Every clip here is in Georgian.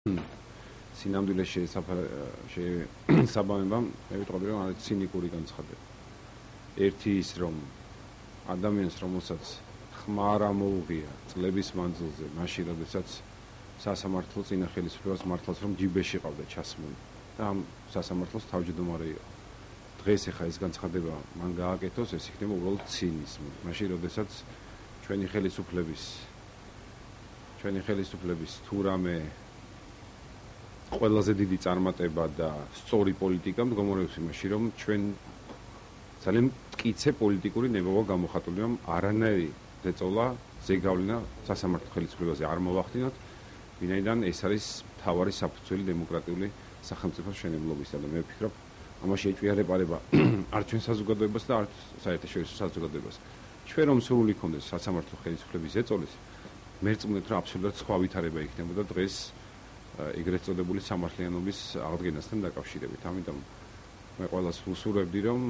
სინამდვილეში საბამებამ მე ვიტყოდი რომ არის ცინიკური განცხადება. ერთი ის რომ ადამიანს რომელსაც ხმა არ ამოუღია წლების მანძილზე, მაშინ როდესაც სასამართლო წინა ხელისუფლებას მართლაც რომ ჯიბეში ყავდა ჩასმული და ამ სასამართლოს თავმჯდომარე იყო. დღეს ახლა ეს განცხადება მან გააკეთოს, ეს იქნება უბრალოდ ცინიზმი. მაშინ როდესაც ჩვენი ხელისუფლების თუ რამე ყველაზე დიდი წარმატება და სწორი პოლიტიკა მდგომარეობს იმაში, რომ ჩვენ ძალიან მტკიცე პოლიტიკური ნებობა გამოხატული, რომ არანაირი ზეწოლა, ზეგავლენა სასამართლო ხელისუფლებაზე არ მოვახდინოთ, ვინაიდან ეს არის მთავარი საფუძველი დემოკრატიული სახელმწიფოს მშენებლობისა და მე ვფიქრობ, ამაში ეჭვია რეპარება არ ჩვენ საზოგადოებას და არც საერთაშორისო საზოგადოებას. ჩვენ რომ სურვილი გქონდეს სასამართლო ხელისუფლების ზეწოლის, მერწმუნეთ რომ აბსოლუტურად სხვა ვითარება იქნებოდა დღეს ეგრეთ წოდებული სამართლიანობის აღდგენასთან დაკავშირებით. ამიტომ მე ყველას ვუსურვებდი, რომ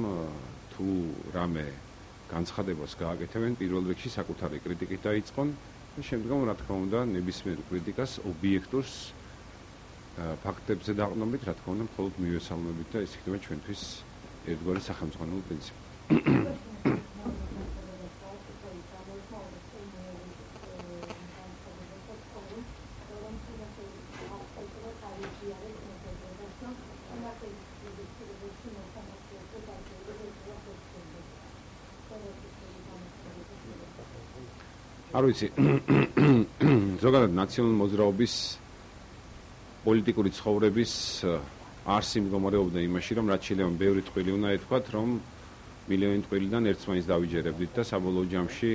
თუ რამე განცხადებას გააკეთებენ, პირველ რიგში საკუთარი კრიტიკით დაიწყონ და შემდგომ, რა თქმა უნდა, ნებისმიერ კრიტიკას ობიექტურს ფაქტებზე დაყრდნობით, რა თქმა უნდა, მხოლოდ მივესალმებით და ეს იქნება ჩვენთვის ერთგვარი სახელმძღვანელო პრინციპი. არ ვიცი, ზოგადად ნაციონალური მოძრაობის პოლიტიკური ცხოვრების არსი მდგომარეობდა იმაში, რომ რაც შეიძლება ბევრი ტყვილი უნდა ეთქვათ, რომ მილიონი ტყვილიდან ერთს მაინც დავიჯერებდით და საბოლოო ჯამში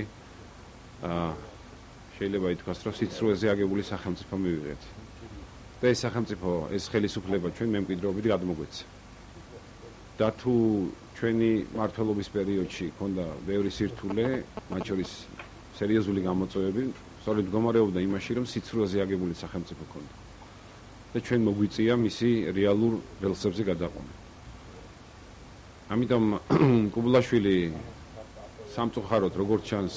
შეიძლება ითქვას, რომ სიცრუეზე აგებული სახელმწიფო მივიღეთ. და ეს სახელმწიფო, ეს ხელისუფლება ჩვენ მემკვიდრეობით გადმოგვეცა. და თუ ჩვენი მმართველობის პერიოდში ჰქონდა ბევრი სირთულე, მათ შორის სერიოზული გამოწვევები, სწორედ მდგომარეობდა იმაში, რომ სიცრუეზე აგებული სახელმწიფო ჰქონდა. და ჩვენ მოგვიწია მისი რეალურ რელსებზე გადაყვანა. ამიტომ კუბლაშვილი სამწუხაროდ როგორც ჩანს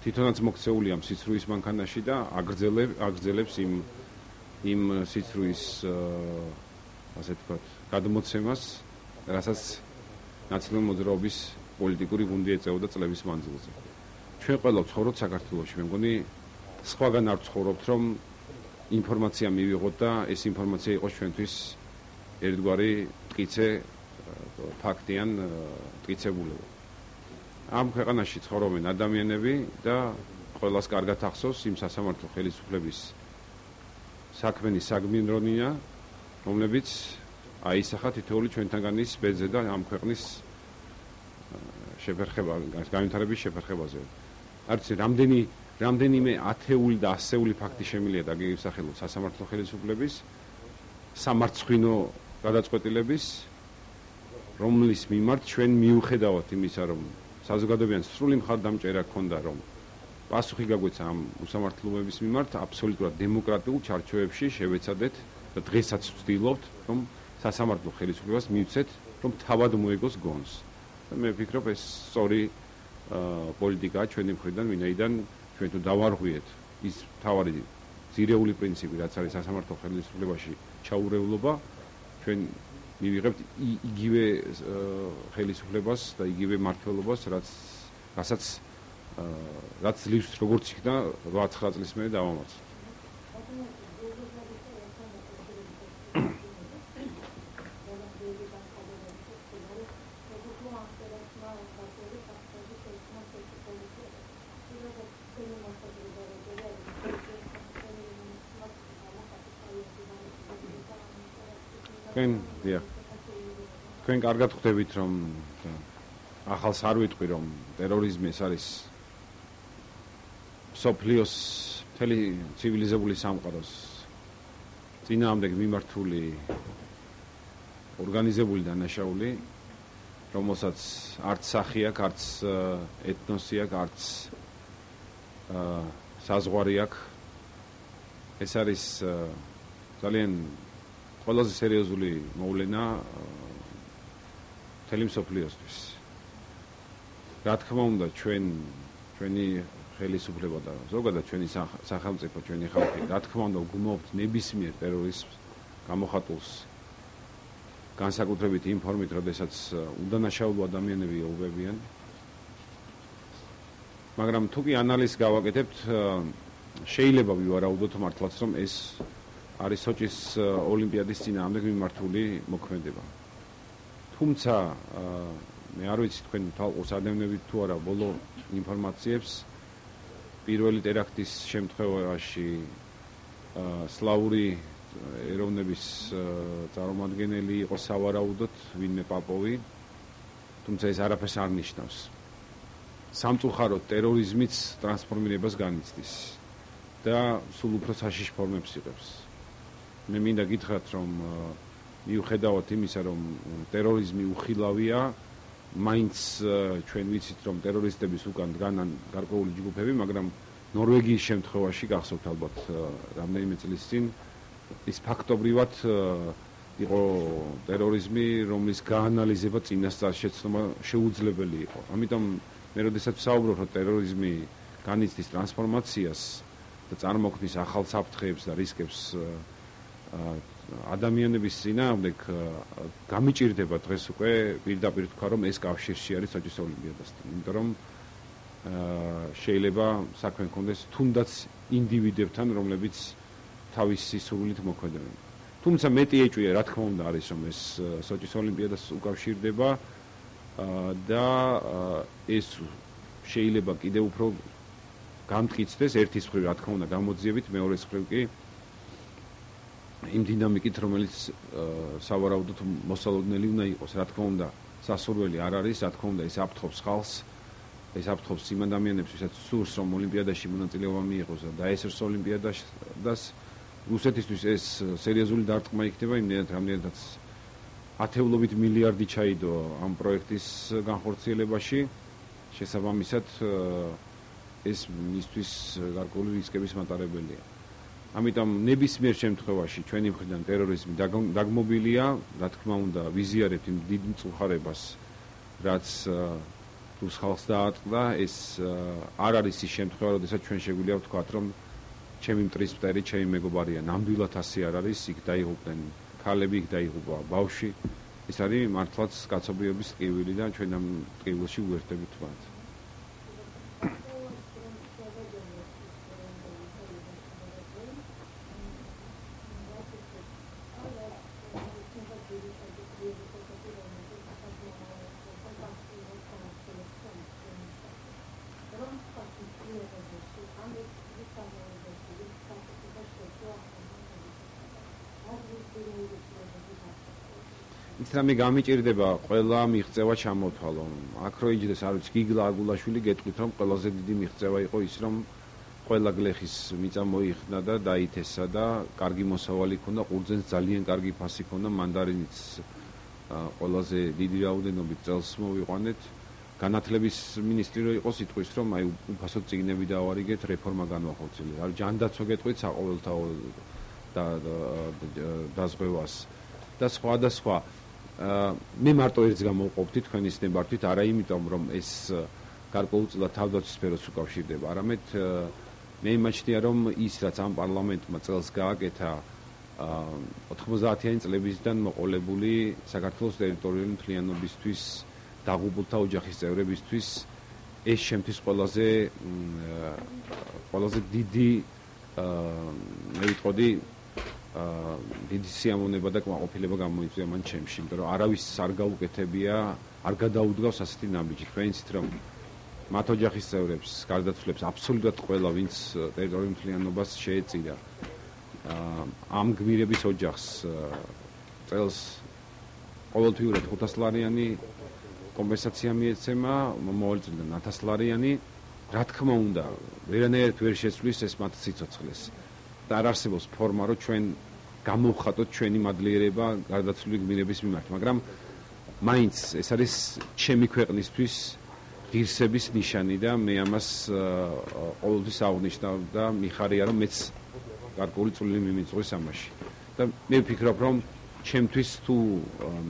თვითონაც მოქცეულია სიცრუის მანქანაში და აგრძელებს იმ სიცრუის ასე ვთქვათ, გადმოცემას, რასაც ნაციონალური მოძრაობის პოლიტიკური გუნდი ეწეოდა წლების მანძილზე. ჩვენ ყველა ვცხოვრობთ საქართველოში, მე მგონი სხვაგან არ ვცხოვრობთ, რომ ინფორმაცია მივიღოთ და ეს ინფორმაცია იყოს ჩვენთვის ერთგვარი მტკიცე ფაქტიან მტკიცებულება. ამ ქვეყანაში ცხოვრობენ ადამიანები და ყველას კარგად ახსოვს იმ სასამართლო ხელისუფლების საქმენი საგმინდრონია, რომლებიც აისახა თითოეული ჩვენთანგანის ბედზე და ამ ქვეყნის შეფერხება, განვითარების შეფერხებაზე. არც რამდენიმე ათეული და ასეული ფაქტი შემიძლია დაგეგმსახელოს სასამართლო ხელისუფლების სამარცხვინო გადაწყვეტილების, რომლის მიმართ ჩვენ მიუხედავად იმისა, რომ საზოგადოებიან სრული მხარდამჭერა ჰქონდა, რომ პასუხი გაგვეცა ამ უსამართლობების მიმართ, აბსოლუტურად დემოკრატიულ ჩარჩოებში შევეცადეთ და დღესაც ვცდილობთ, რომ სასამართლო ხელისუფლებას მივცეთ, რომ თავად მოეგოს გონს. და მე ვფიქრობ, ეს სწორი პოლიტიკაა ჩვენი მხრიდან, ვინაიდან ჩვენ თუ დავარღვიეთ ის მთავარი ძირეული პრინციპი, რაც არის სასამართლო ხელისუფლებაში ჩაურევლობა, ჩვენ მივიღებთ იგივე ხელისუფლებას და იგივე მმართველობას, რაც ძლივს როგორც იქნა 8-9 წლის მერე დავამარცხა. თქვენ კარგად ხვდებით, რომ ახალს არ ვიტყვი, რომ ტერორიზმი ეს არის მსოფლიოს მთელი ცივილიზებული სამყაროს წინააღმდეგ მიმართული ორგანიზებული დანაშაული, რომელსაც არც სახი აქვს, არც ეთნოსი აქვს, არც საზღვარი აქვს. ეს არის ძალიან ყველაზე სერიოზული მოვლენა მთელი მსოფლიოსთვის. რა თქმა უნდა, ჩვენი ხელისუფლება და ზოგადად ჩვენი სახელმწიფო, ჩვენი ხალხი, რა თქმა უნდა, გმობთ ნებისმიერ ტერორიზმს, გამოხატულს განსაკუთრებით იმ ფორმით, როდესაც უდანაშაულო ადამიანები იობებიან. მაგრამ თუ კი ანალიზს გავაკეთებთ, შეიძლება ვივარაუდოთ მართლაც, რომ ეს არის სოჭის ოლიმპიადის წინააღმდეგ მიმართული მოქმედება. თუმცა მე არ ვიცი თქვენ თვალყურს ადევნებით თუ არა ბოლო ინფორმაციებს პირველი ტერაქტის შემთხვევაში სლავური ეროვნების წარმომადგენელი იყო სავარაუდოდ ვინმე პაპოვი, თუმცა ეს არაფერს არ ნიშნავს. სამწუხაროდ ტერორიზმიც ტრანსფორმირებას განიცდის და სულ უფრო საშიშ ფორმებს იღებს. მე მინდა გითხრათ, რომ მიუხედავად იმისა, რომ ტერორიზმი უხილავია, მაინც ჩვენ ვიცით, რომ ტერორისტების უკან დგანან გარკვეული ჯგუფები, მაგრამ ნორვეგიის შემთხვევაში გახსოვთ ალბათ რამდენიმე წლის წინ ის ფაქტობრივად იყო ტერორიზმი, რომლის გაანალიზება წინასწარ შეცდომა შეუძლებელი იყო. ამიტომ მე როდესაც ვსაუბრობ, რომ ტერორიზმი განიცდის ტრანსფორმაციას და წარმოქმნის ახალ საფრთხეებს და რისკებს ადამიანების წინააღმდეგ, გამიჭირდება დღეს უკვე პირდაპირ თქვა, რომ ეს კავშირში არის სოჭის ოლიმპიადასთან. იმიტომ რომ შეიძლება საქმე მქონდეს თუნდაც ინდივიდებთან, რომლებიც თავისი სურვილით მოქმედებენ. თუმცა მეტი ეჭვია, რა თქმა უნდა, არის რომ ეს სოჭის ოლიმპიადას უკავშირდება და ეს შეიძლება კიდევ უფრო გამტკიცდეს ერთის მხრივ, რა თქმა უნდა, გამოძიებით, მეორეს მხრივ კი იმ დინამიკით, რომელიც სავარაუდოდ მოსალოდნელი უნდა იყოს, რა თქმა უნდა, სასურველი არ არის, რა თქმა უნდა, ეს აფრთხობს ხალხს, ეს აფრთხობს იმ ადამიანებს, ვისაც სურს, რომ ოლიმპიადაში მონაწილეობა მიიღოს და დაესწროს ოლიმპიადას. რუსეთისთვის ეს სერიოზული დარტყმა იქნება, იმდენად, რამდენადაც ათეულობით მილიარდი ჩაიდო ამ პროექტის განხორციელებაში. შესაბამისად, ეს მისთვის გარკვეული რისკების მატარებელია. ამიტომ ნებისმიერ შემთხვევაში ჩვენი მხრიდან ტერორიზმი დაგმობილია, რა თქმა უნდა, ვიზიარებთ იმ დიდ მწუხარებას, რაც რუს ხალხს დაატყდა. ეს არ არის ის შემთხვევა, როდესაც ჩვენ შეგვიძლია ვთქვათ, რომ ჩემი მტრის მტერი, ჩემი მეგობარია, ნამდვილად ასე არ არის, იქ დაიღუპნენ ქალები, იქ დაიღუპა ბავშვი. ეს არის მართლაც კაცობრიობის ტკივილი და ჩვენ ამ ტკივილში უერთდებით თქვათ. მე გამიჭირდება ყველა მიღწევა ჩამოთვალო. აქ რო იჯდეს, არ ვიცი, გიგლა აგულაშვილი გეტყვით, რომ ყველაზე დიდი მიღწევა იყო ის, რომ ყველა გლეხის მიწა მოიხსნა და დაითესა და კარგი მოსავალი ჰქონდა, ყურძენს ძალიან კარგი ფასი ჰქონდა, მანდარინიც ყველაზე დიდი რაოდენობით წელს მოვიყვანეთ. განათლების მინისტრი რო იყო სიტყვის, რომ აი უფასოდ წიგნები დავარიგეთ, რეფორმა განვახორციელეთ. არ ჯანდაცვა გეტყვით საყოველთაო დაზღვევას და სხვა და სხვა. მე მარტო ერთს გამოვყოფდი თქვენის ნებართვით, არა იმიტომ, რომ ეს გარკვეულწილად თავდაცვის სფეროს უკავშირდება, არამედ მე იმაჩნია, რომ ის, რაც ამ პარლამენტმა წელს გააკეთა 90-იანი წლებისგან მოყოლებული საქართველოს ტერიტორიული მთლიანობისთვის დაღუპულთა ოჯახის წევრებისთვის, ეს შემთთვის ყველაზე დიდი მე ვიტყოდი დიდი სიამოვნება და კმაყოფილება გამოიწვია მან ჩემში, იმიტომ რომ არავის არ გაუკეთებია, არ გადაუდგავს ასეთი ნაბიჯი. თქვენ იცით, რომ მათ ოჯახის წევრებს, გარდაცვლებს აბსოლუტურად ყველა, ვინც ტერიტორიულ მთლიანობას შეეწირა, ამ გმირების ოჯახს წელს ყოველთვიურად 500 ლარიანი კომპენსაცია მიეცემა, მომავალ წლიდან 1000 ლარიანი. რა თქმა უნდა, ვერანაირად ვერ შეცვლის ეს მათ სიცოცხლეს. და არ არსებობს ფორმა, რომ ჩვენ გამოვხატოთ ჩვენი მადლიერება გარდაცვლილი გმირების მიმართ, მაგრამ მაინც ეს არის ჩემი ქვეყნისთვის ღირსების ნიშანი და მე ამას ყოველთვის აღნიშნავ და მიხარია, რომ მეც გარკვეული წვლილი მიმიწვევს ამაში. და მე ვფიქრობ, რომ ჩემთვის თუ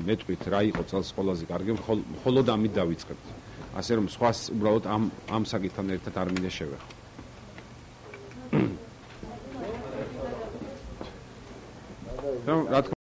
მეტყვით რა იყო წელს ყველაზე კარგი, მხოლოდ ამით დავიწყებთ. ასე რომ სხვას უბრალოდ ამ საკითხთან ერთად არ მინდა შევეხო. რა თქმა